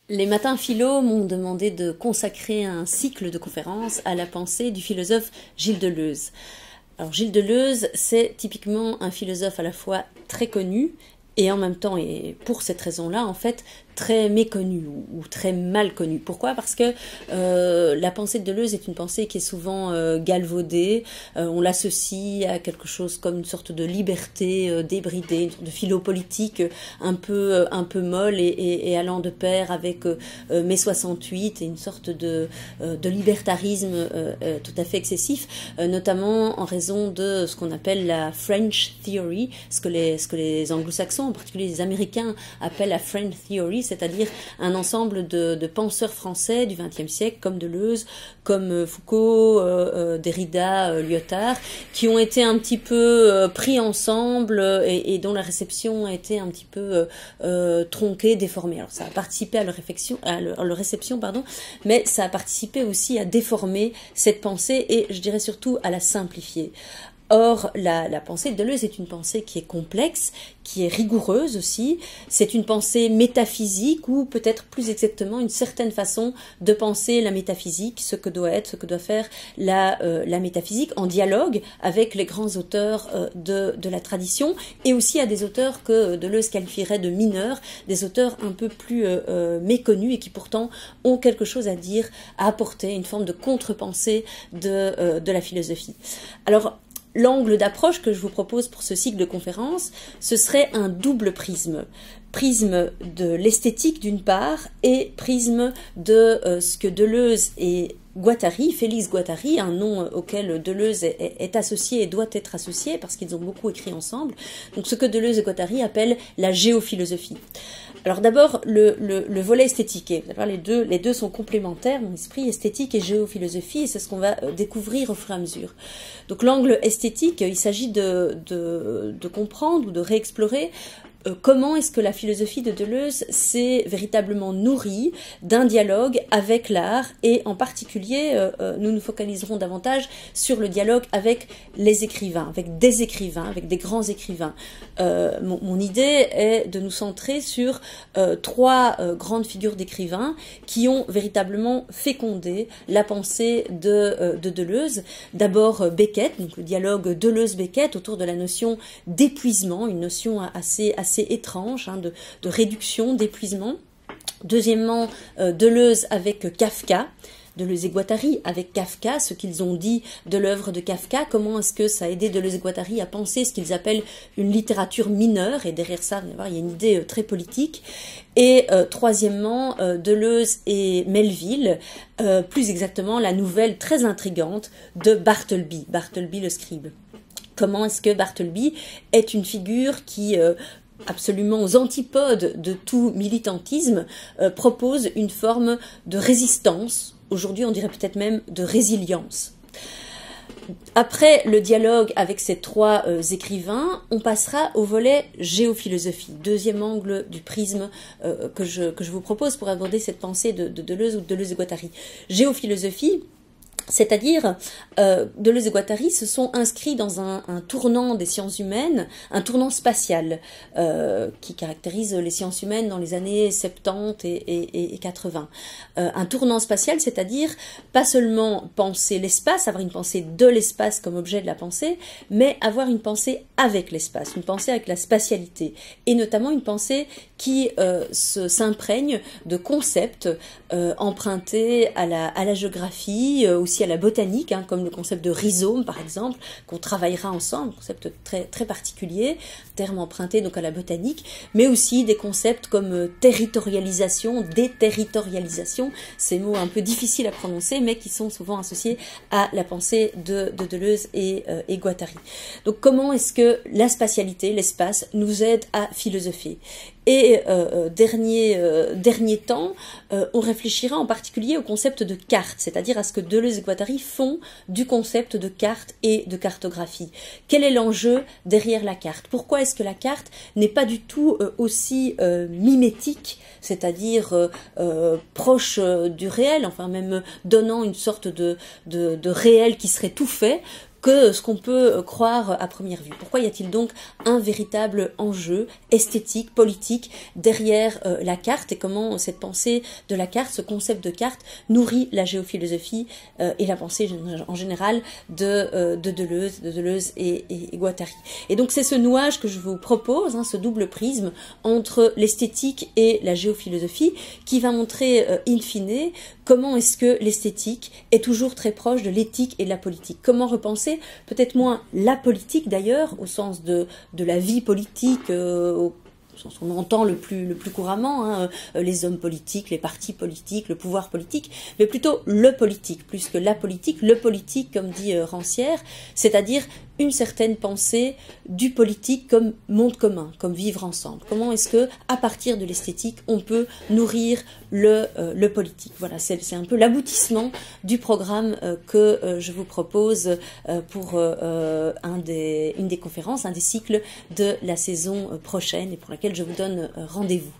Les matins philo m'ont demandé de consacrer un cycle de conférences à la pensée du philosophe Gilles Deleuze. Alors Gilles Deleuze, c'est typiquement un philosophe à la fois très connu et en même temps, et pour cette raison-là, en fait, très méconnu ou très mal connu. Pourquoi? Parce que la pensée de Deleuze est une pensée qui est souvent galvaudée. On l'associe à quelque chose comme une sorte de liberté débridée, une sorte de philo-politique un peu molle et allant de pair avec mai 68 et une sorte de libertarisme tout à fait excessif, notamment en raison de ce qu'on appelle la French Theory, ce que les anglo-saxons, en particulier les Américains, appellent la French Theory, c'est-à-dire un ensemble de penseurs français du XXe siècle, comme Deleuze, comme Foucault, Derrida, Lyotard, qui ont été un petit peu pris ensemble et dont la réception a été un petit peu tronquée, déformée. Alors ça a participé à leur réception, mais ça a participé aussi à déformer cette pensée et je dirais surtout à la simplifier. Or, la pensée de Deleuze est une pensée qui est complexe, qui est rigoureuse aussi. C'est une pensée métaphysique ou peut-être plus exactement une certaine façon de penser la métaphysique, ce que doit faire la métaphysique en dialogue avec les grands auteurs de la tradition et aussi à des auteurs que Deleuze qualifierait de mineurs, des auteurs un peu plus méconnus et qui pourtant ont quelque chose à dire, à apporter, une forme de contre-pensée de la philosophie. Alors, l'angle d'approche que je vous propose pour ce cycle de conférences, ce serait un double prisme. Prisme de l'esthétique d'une part et prisme de ce que Deleuze et Guattari, Félix Guattari, un nom auquel Deleuze est associé et doit être associé parce qu'ils ont beaucoup écrit ensemble, donc ce que Deleuze et Guattari appellent la géophilosophie. Alors d'abord, le volet esthétique. Les deux sont complémentaires, mon esprit, esthétique et géophilosophie, et c'est ce qu'on va découvrir au fur et à mesure. Donc l'angle esthétique, il s'agit de comprendre ou de réexplorer comment est-ce que la philosophie de Deleuze s'est véritablement nourrie d'un dialogue avec l'art et en particulier nous nous focaliserons davantage sur le dialogue avec les écrivains, avec des grands écrivains. Mon idée est de nous centrer sur trois grandes figures d'écrivains qui ont véritablement fécondé la pensée de Deleuze. D'abord Beckett, donc le dialogue Deleuze-Beckett autour de la notion d'épuisement, une notion assez étrange, de réduction, d'épuisement. Deuxièmement, Deleuze avec Kafka, Deleuze et Guattari avec Kafka, ce qu'ils ont dit de l'œuvre de Kafka, comment est-ce que ça a aidé Deleuze et Guattari à penser ce qu'ils appellent une littérature mineure, et derrière ça, il y a une idée très politique. Et troisièmement, Deleuze et Melville, plus exactement la nouvelle très intrigante de Bartleby le scribe. Comment est-ce que Bartleby est une figure qui absolument aux antipodes de tout militantisme, propose une forme de résistance, aujourd'hui on dirait peut-être même de résilience. Après le dialogue avec ces trois écrivains, on passera au volet géophilosophie, deuxième angle du prisme que je vous propose pour aborder cette pensée de Deleuze ou de Deleuze et Guattari. Géophilosophie, c'est-à-dire, Deleuze et Guattari se sont inscrits dans un tournant des sciences humaines, un tournant spatial qui caractérise les sciences humaines dans les années 70 et 80. Un tournant spatial, c'est-à-dire pas seulement penser l'espace, avoir une pensée de l'espace comme objet de la pensée, mais avoir une pensée avec l'espace, une pensée avec la spatialité, et notamment une pensée qui s'imprègne de concepts empruntés à la géographie, aussi à la botanique, comme le concept de rhizome par exemple, qu'on travaillera ensemble, un concept très, très particulier, terme emprunté donc à la botanique, mais aussi des concepts comme territorialisation, déterritorialisation, ces mots un peu difficiles à prononcer, mais qui sont souvent associés à la pensée de Deleuze et Guattari. Donc comment est-ce que la spatialité, l'espace, nous aide à philosopher? Et dernier temps, on réfléchira en particulier au concept de carte, c'est-à-dire à ce que Deleuze et Guattari font du concept de carte et de cartographie. Quel est l'enjeu derrière la carte? Pourquoi est-ce que la carte n'est pas du tout aussi mimétique, c'est-à-dire proche du réel, enfin même donnant une sorte de réel qui serait tout fait, que ce qu'on peut croire à première vue. Pourquoi y a-t-il donc un véritable enjeu esthétique, politique derrière la carte, et comment cette pensée de la carte, ce concept de carte, nourrit la géophilosophie et la pensée en général de Deleuze et Guattari. Et donc c'est ce nouage que je vous propose, ce double prisme entre l'esthétique et la géophilosophie, qui va montrer in fine comment est-ce que l'esthétique est toujours très proche de l'éthique et de la politique. Comment repenser, peut-être moins la politique d'ailleurs, au sens de la vie politique, au sens qu'on entend le plus couramment, les hommes politiques, les partis politiques, le pouvoir politique, mais plutôt le politique, plus que la politique, le politique, comme dit Rancière, c'est-à-dire une certaine pensée du politique comme monde commun, comme vivre ensemble. Comment est-ce que, à partir de l'esthétique, on peut nourrir le politique? Voilà, c'est un peu l'aboutissement du programme que je vous propose pour une des conférences, un des cycles de la saison prochaine, et pour laquelle je vous donne rendez-vous.